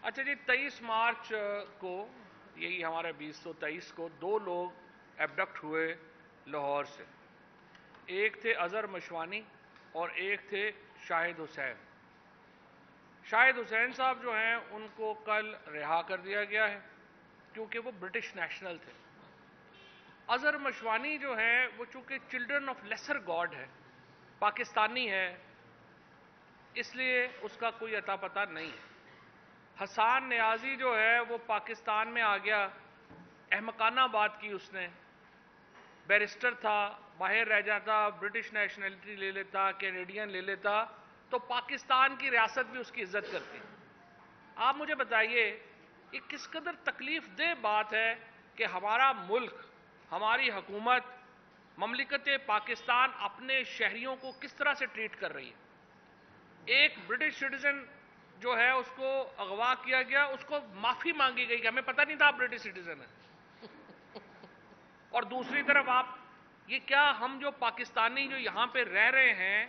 اچھا جی، 23 مارچ کو یہی ہمارے 2023 کو 2 لوگ ایبڈکٹ ہوئے لاہور سے. ایک تھے اظہر مشوانی اور ایک تھے شاہد حسین. شاہد حسین صاحب جو ہیں ان کو کل رہا کر دیا گیا ہے کیونکہ وہ برٹش نیشنل تھے. اظہر مشوانی جو ہیں وہ چونکہ چلڈرن آف لیسر گاڈ ہے، پاکستانی ہے، اس لیے اس کا کوئی اتا پتہ نہیں ہے. حسان نیازی جو ہے وہ پاکستان میں آ گیا، احمقانہ بات کی اس نے. بیرسٹر تھا، باہر رہ جاتا، برٹش نیشنلٹی لے لیتا، کینیڈین لے لیتا تو پاکستان کی ریاست بھی اس کی عزت کرتی. آپ مجھے بتائیے یہ کس قدر تکلیف دہ بات ہے کہ ہمارا ملک، ہماری حکومت، مملکت پاکستان اپنے شہریوں کو کس طرح سے ٹریٹ کر رہی ہے. ایک برٹش سٹیزن جو ہے اس کو اغوا کیا گیا، اس کو معافی مانگی گئی کہ ہمیں پتہ نہیں تھا آپ برٹش سٹیزن ہیں. اور دوسری طرف آپ یہ کیا، ہم جو پاکستانی جو یہاں پہ رہ رہے ہیں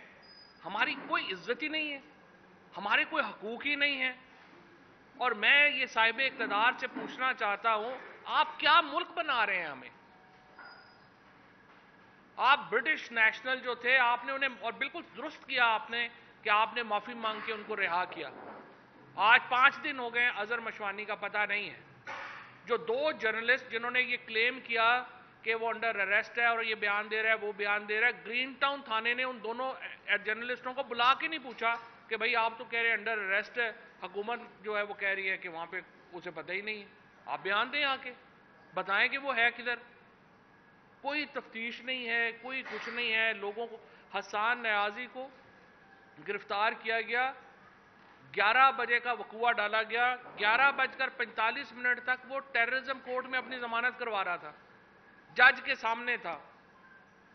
ہماری کوئی عزت ہی نہیں ہے، ہمارے کوئی حقوق ہی نہیں ہے. اور میں یہ صاحب اقتدار سے پوچھنا چاہتا ہوں، آپ کیا ملک بنا رہے ہیں ہمیں؟ آپ برٹش نیشنل جو تھے آپ نے انہیں، اور بالکل درست کیا آپ نے کہ آپ نے معافی مانگ کے ان کو رہا کیا. آج 5 دن ہو گئے اظہر مشوانی کا پتہ نہیں ہے. جو 2 جرنلسٹ جنہوں نے یہ کلیم کیا کہ وہ انڈر اریسٹ ہے اور یہ بیان دے رہا ہے وہ بیان دے رہا ہے، گرین ٹاؤن تھانے نے ان دونوں جرنلسٹوں کو بلا کے نہیں پوچھا کہ بھئی آپ تو کہہ رہے ہیں انڈر اریسٹ ہے، حکومت جو ہے وہ کہہ رہی ہے کہ وہاں پہ اسے پتہ ہی نہیں ہے، آپ بیان دیں آ کے بتائیں کہ وہ ہے کدھر. کوئی تفتیش نہیں ہے، کوئی کچھ نہیں ہے. لوگوں کو، حسان نیازی کو گرفتار کیا گیا، 11 بجے کا وقوع ڈالا گیا، 11:45 تک وہ ٹیررزم کورٹ میں اپنی ضمانت کروا رہا تھا، جج کے سامنے تھا.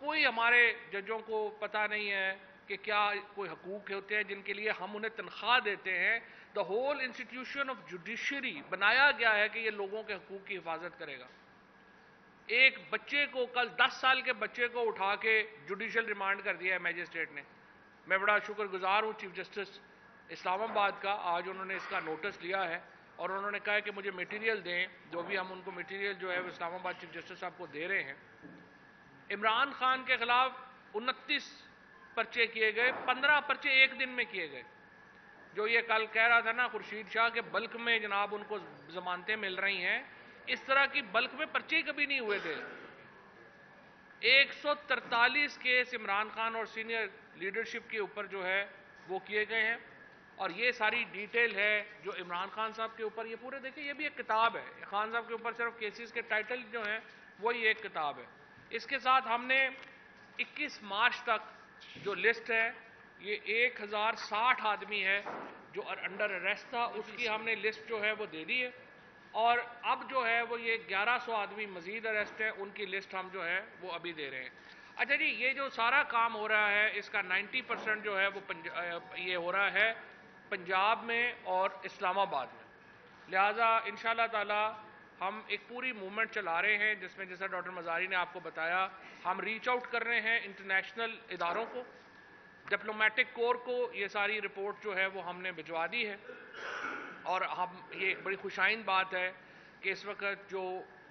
کوئی ہمارے ججوں کو پتہ نہیں ہے کہ کیا کوئی حقوق ہوتے ہیں جن کے لیے ہم انہیں تنخواہ دیتے ہیں. The whole institution of judiciary بنایا گیا ہے کہ یہ لوگوں کے حقوق کی حفاظت کرے گا. ایک بچے کو، کل 10 سال کے بچے کو اٹھا کے جوڈیشل ریمانڈ کر دیا ہے میجسٹریٹ نے. میں بڑا شکر گزار ہوں چیف جسٹس اسلام آباد کا، آج انہوں نے اس کا نوٹس لیا ہے اور انہوں نے کہا ہے کہ مجھے میٹیریل دیں، جو بھی ہم ان کو میٹیریل جو ہے وہ اسلام آباد چیف جسٹس صاحب کو دے رہے ہیں. عمران خان کے خلاف 29 پرچے کیے گئے، 15 پرچے ایک دن میں کیے گئے. جو یہ کل کہہ رہا تھا نا خورشید شاہ کہ بلک میں جناب ان کو ضمانتیں مل رہی ہیں، اس طرح کی بلک میں پرچے کبھی نہیں ہوئے تھے. 143 کیس عمران خان اور سینئر لیڈرشپ کے اوپر جو ہے وہ کیے گئے ہیں. اور یہ ساری ڈیٹیل ہے جو عمران خان صاحب کے اوپر، یہ پورے دیکھیں یہ بھی ایک کتاب ہے. خان صاحب کے اوپر صرف کیسز کے ٹائٹل جو ہیں وہی ایک کتاب ہے. اس کے ساتھ ہم نے 21 مارچ تک جو لسٹ ہے، یہ 1060 آدمی ہے جو انڈر اریسٹ تھا، اس کی ہم نے لسٹ جو ہے وہ دے دی ہے. اور اب جو ہے وہ یہ 1100 آدمی مزید اریسٹ ہے، ان کی لسٹ ہم جو ہے وہ ابھی دے رہے ہیں. اچھا جی، یہ جو سارا کام ہو رہا ہے اس کا 90% جو ہے وہ یہ ہو رہا ہے پنجاب میں اور اسلام آباد میں. لہٰذا انشاءاللہ تعالی ہم ایک پوری موومنٹ چلا رہے ہیں جس میں، جیسا ڈاکٹر مزاری نے آپ کو بتایا، ہم ریچ آؤٹ کر رہے ہیں انٹرنیشنل اداروں کو، ڈپلومیٹک کور کو. یہ ساری رپورٹ جو ہے وہ ہم نے بھجوا دی ہے. اور ہم، یہ ایک بڑی خوشائند بات ہے کہ اس وقت جو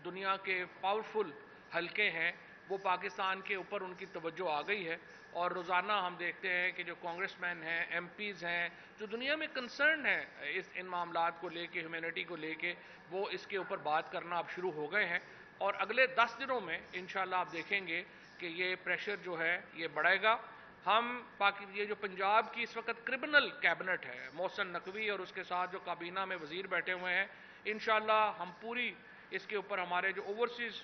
دنیا کے پاورفل حلقے ہیں وہ پاکستان کے اوپر ان کی توجہ آ گئی ہے. اور روزانہ ہم دیکھتے ہیں کہ جو کانگریس مین ہیں، ایم پیز ہیں، جو دنیا میں کنسرن ہیں ان معاملات کو لے کے، ہیومینٹی کو لے کے، وہ اس کے اوپر بات کرنا اب شروع ہو گئے ہیں. اور اگلے 10 دنوں میں انشاءاللہ آپ دیکھیں گے کہ یہ پریشر جو ہے یہ بڑھے گا. ہم یہ جو پنجاب کی اس وقت کرمنل کیبنٹ ہے، محسن نقوی اور اس کے ساتھ جو کابینہ میں وزیر بیٹھے ہوئے ہیں، انشاءاللہ ہم پوری اس کے اوپر، ہمارے جو اوورسیز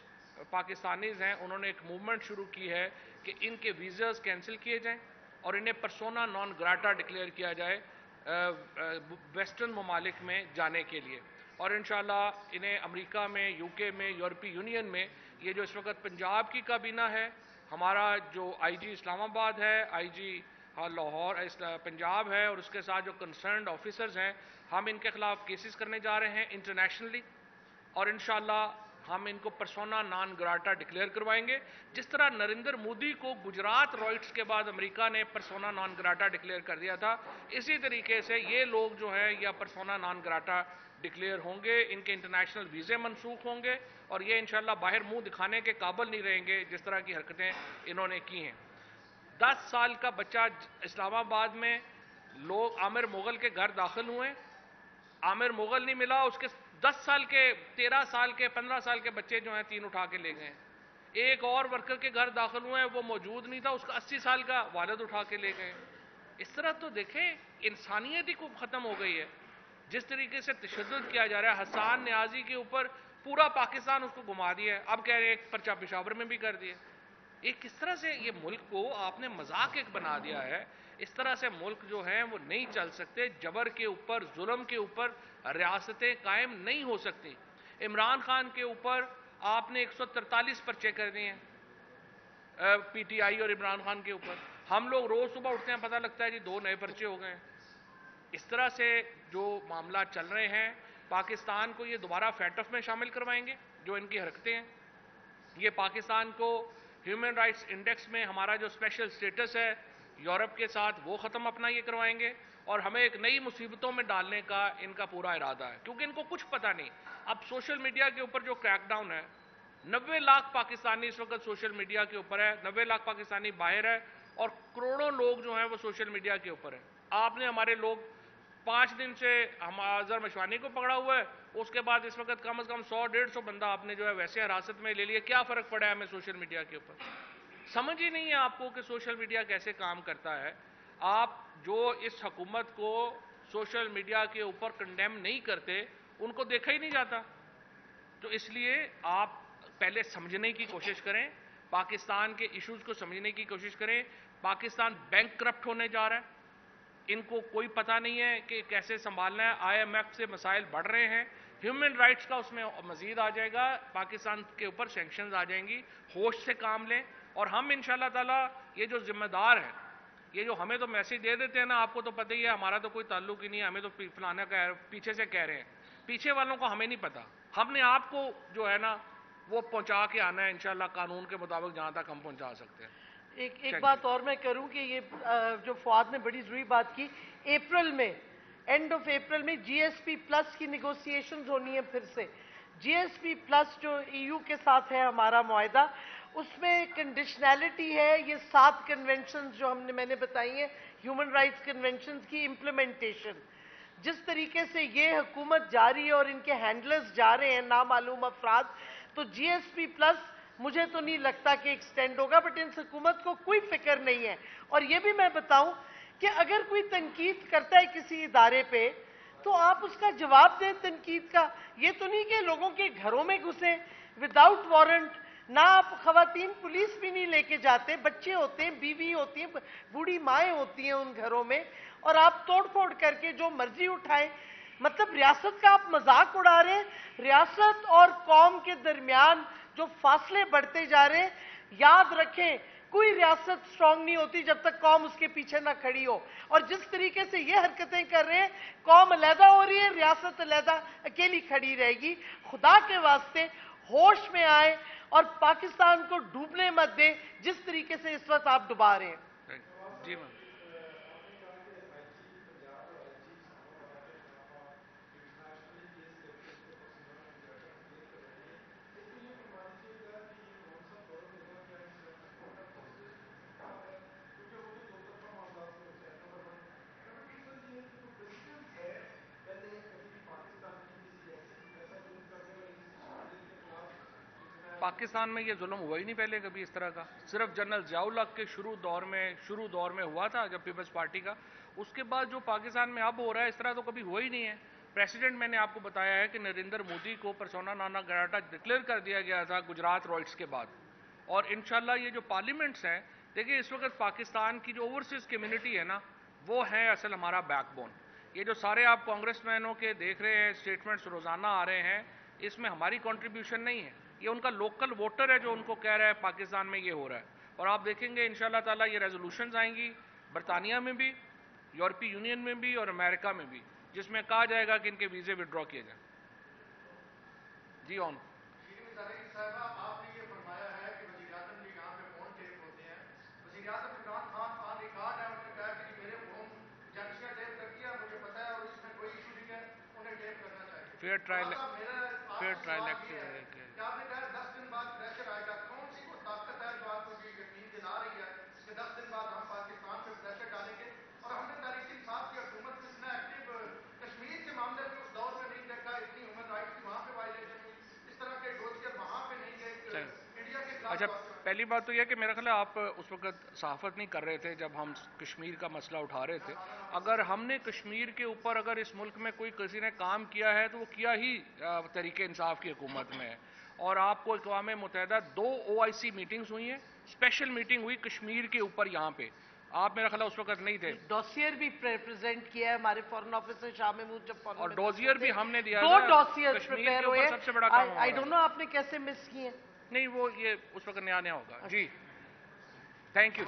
پاکستانیز ہیں انہوں نے ایک موومنٹ شروع کی ہے کہ ان کے ویزاز کینسل کیے جائیں اور انہیں پرسونا نان گراٹا ڈکلیئر کیا جائے ویسٹرن ممالک میں جانے کے لیے. اور انشاءاللہ انہیں امریکہ میں، یو کے میں، یورپی یونین میں، یہ جو اس وقت پنجاب کی کابینہ ہے، ہمارا جو آئی جی اسلام آباد ہے، آئی جی لاہور پنجاب ہے، اور اس کے ساتھ جو کنسرنڈ آفیسرز ہیں، ہم ان کے خلاف کیسز کرنے جا رہے ہیں انٹرنیشنلی. اور انشاءاللہ ہم ان کو پرسونا نان گراٹا ڈکلیئر کروائیں گے. جس طرح نریندر مودی کو گجرات رائٹس کے بعد امریکہ نے پرسونا نان گراٹا ڈکلیئر کر دیا تھا, اسی طریقے سے یہ لوگ جو ہیں یا پرسونا نان گراٹا ڈکلیئر ہوں گے, ان کے انٹرنیشنل ویزے منسوخ ہوں گے اور یہ انشاءاللہ باہر منہ دکھانے کے قابل نہیں رہیں گے جس طرح کی حرکتیں انہوں نے کی ہیں. 10 سال کا بچہ اسلام آباد میں لوگ عامر مغل کے گھر داخل ہوئے, عامر مغل نہیں ملا, اس کے 10 سال کے 13 سال کے 15 سال کے بچے جو ہیں 3 اٹھا کے لے گئے. ایک اور ورکر کے گھر داخل ہوئے ہیں, وہ موجود نہیں تھا, اس کا 80 سال کا والد اٹھا کے لے گئے. اس طرح تو دیکھیں انسانیت ہی کو ختم ہو گئی ہے. جس طریقے سے تشدد کیا جا رہا ہے, حسان نیازی کے اوپر پورا پاکستان اس کو گھما دیا ہے, اب کہہ رہے ہیں ایک پرچہ پشاور میں بھی کر دیا. یہ کس طرح سے یہ ملک کو آپ نے مذاق ایک بنا دیا ہے. اس طرح سے ملک جو ہیں وہ نہیں چل سکتے. جبر کے اوپر, ظلم کے اوپر ریاستیں قائم نہیں ہو سکتی. عمران خان کے اوپر آپ نے 143 پرچے کر دیے ہیں پی ٹی آئی اور عمران خان کے اوپر. ہم لوگ روز صبح اٹھتے ہیں, پتہ لگتا ہے جی 2 نئے پرچے ہو گئے ہیں. اس طرح سے جو معاملات چل رہے ہیں, پاکستان کو یہ دوبارہ فیٹف میں شامل کروائیں گے جو ان کی حرکتیں ہیں. یہ پاکستان کو ہیومن رائٹس انڈیکس میں ہمارا جو اسپیشل سٹیٹس ہے یورپ کے ساتھ وہ ختم اپنا یہ کروائیں گے, اور ہمیں ایک نئی مصیبتوں میں ڈالنے کا ان کا پورا ارادہ ہے, کیونکہ ان کو کچھ پتہ نہیں. اب سوشل میڈیا کے اوپر جو کریک ڈاؤن ہے, 90 لاکھ پاکستانی اس وقت سوشل میڈیا کے اوپر ہے, 90 لاکھ پاکستانی باہر ہے, اور کروڑوں لوگ جو ہیں وہ سوشل میڈیا کے اوپر ہے. آپ نے ہمارے لوگ 5 دن سے ہم اظہر مشوانی کو پکڑا ہوا ہے, اس کے بعد اس وقت کم از کم 100-150 بندہ آپ نے جو ہے ویسے حراست میں لے لیا. کیا فرق پڑا ہے ہمیں سوشل میڈیا کے اوپر؟ سمجھ ہی نہیں ہے آپ کو کہ سوشل میڈیا کیسے کام کرتا ہے. آپ جو اس حکومت کو سوشل میڈیا کے اوپر کنڈیم نہیں کرتے, ان کو دیکھا ہی نہیں جاتا. تو اس لیے آپ پہلے سمجھنے کی کوشش کریں, پاکستان کے ایشوز کو سمجھنے کی کوشش کریں. پاکستان بینک کرپٹ ہونے جا رہا ہے, ان کو کوئی پتہ نہیں ہے کہ کیسے سنبھالنا ہے. آئی ایم ایف سے مسائل بڑھ رہے ہیں, ہیومن رائٹس کا اس میں مزید آ جائے گا, پاکستان کے اوپر سینکشنز آ جائیں گی. ہوش سے کام لیں, اور ہم انشاءاللہ تعالی یہ جو ذمہ دار ہیں, یہ جو ہمیں تو میسیج دے دیتے ہیں نا, آپ کو تو پتہ ہی ہے ہمارا تو کوئی تعلق ہی نہیں ہے, ہمیں تو فلانا پیچھے سے کہہ رہے ہیں, پیچھے والوں کو ہمیں نہیں پتہ. ہم نے آپ کو جو ہے نا وہ پہنچا کے آنا ہے انشاءاللہ قانون کے مطابق جہاں تک ہم پہنچا سکتے ہیں. ایک بات اور میں کروں کہ یہ جو فواد نے بڑی ضروری بات کی, اپریل میں اینڈ آف اپریل میں جی ایس پی پلس کی نیگوسیشنز ہونی ہے پھر سے. جی ایس پی پلس جو ای یو کے ساتھ ہے ہمارا معاہدہ, اس میں کنڈیشنلٹی ہے یہ 7 کنونشنز جو میں نے بتائی ہیں, ہیومن رائٹس کنونشنز کی امپلیمنٹیشن. جس طریقے سے یہ حکومت جاری ہے اور ان کے ہینڈلرز جا رہے ہیں نامعلوم افراد, تو جی ایس پی پلس مجھے تو نہیں لگتا کہ ایکسٹینڈ ہوگا, بٹ ان حکومت کو کوئی فکر نہیں ہے. اور یہ بھی میں بتاؤں کہ اگر کوئی تنقید کرتا ہے کسی ادارے پہ تو آپ اس کا جواب دیں تنقید کا. یہ تو نہیں کہ لوگوں کے گھروں میں گھسیں وداؤٹ وارنٹ. نہ آپ خواتین پولیس بھی نہیں لے کے جاتے, بچے ہوتے ہیں, بیوی ہوتی ہیں, بوڑھی مائیں ہوتی ہیں ان گھروں میں, اور آپ توڑ پھوڑ کر کے جو مرضی اٹھائیں. مطلب ریاست کا آپ مذاق اڑا رہے ہیں. ریاست اور قوم کے درمیان جو فاصلے بڑھتے جا رہے ہیں, یاد رکھیں کوئی ریاست سٹرونگ نہیں ہوتی جب تک قوم اس کے پیچھے نہ کھڑی ہو. اور جس طریقے سے یہ حرکتیں کر رہے ہیں, قوم علیحدہ ہو رہی ہے, ریاست علیحدہ اکیلی کھڑی رہے گی. خدا کے واسطے ہوش میں آئے اور پاکستان کو ڈوبنے مت دیں جس طریقے سے اس وقت آپ ڈبا رہے ہیں. جی میم. پاکستان میں یہ ظلم ہوا ہی نہیں پہلے کبھی اس طرح کا. صرف جنرل ضیاء الحق کے شروع دور میں ہوا تھا جب پیپلز پارٹی کا. اس کے بعد جو پاکستان میں اب ہو رہا ہے اس طرح تو کبھی ہوا ہی نہیں ہے. پریسیڈنٹ میں نے آپ کو بتایا ہے کہ نریندر مودی کو پرسونا نانا گراٹا ڈکلیئر کر دیا گیا تھا گجرات رائٹس کے بعد. اور انشاءاللہ یہ جو پارلیمنٹس ہیں, دیکھیں اس وقت پاکستان کی جو اوورسیز کمیونٹی ہے نا, وہ ہے اصل ہمارا بیک بون. یہ جو سارے آپ کانگریس مینوں کے دیکھ رہے ہیں اسٹیٹمنٹس روزانہ آ رہے ہیں, اس میں ہماری کنٹریبیوشن نہیں ہے. یہ ان کا لوکل ووٹر ہے جو ان کو کہہ رہا ہے پاکستان میں یہ ہو رہا ہے. اور آپ دیکھیں گے انشاءاللہ تعالی یہ ریزولوشنز آئیں گی برطانیہ میں بھی, یورپی یونین میں بھی اور امریکہ میں بھی, جس میں کہا جائے گا کہ ان کے ویزے وڈرا کیے جائیں. جی آن. فیئر ٹرائل ایکٹیو ہے کہ اچھا پہلی بات تو یہ کہ میرا خیال ہے آپ اس وقت صحافت نہیں کر رہے تھے جب ہم کشمیر کا مسئلہ اٹھا رہے تھے. اگر ہم نے کشمیر کے اوپر اگر اس ملک میں کوئی کسی نے کام کیا ہے تو وہ کیا ہی تحریک انصاف کی حکومت میں ہے. اور آپ کو اقوام متحدہ 2 OIC میٹنگز ہوئی ہیں, اسپیشل میٹنگ ہوئی کشمیر کے اوپر یہاں پہ, آپ میرا خیال اس وقت نہیں تھے. ڈوسیئر بھی پریزنٹ کیا ہے ہمارے فارن آفیسر شاہ محمود, جب اور ڈوزیئر بھی ہم نے دیا, 2 ڈوسیئر کشمیر پریپئر کے ہوئے اوپر سب سے بڑا کام. آئی ڈونٹ نو آپ نے کیسے مس کیے. نہیں وہ یہ اس وقت نیا ہوگا. جی تھینک یو.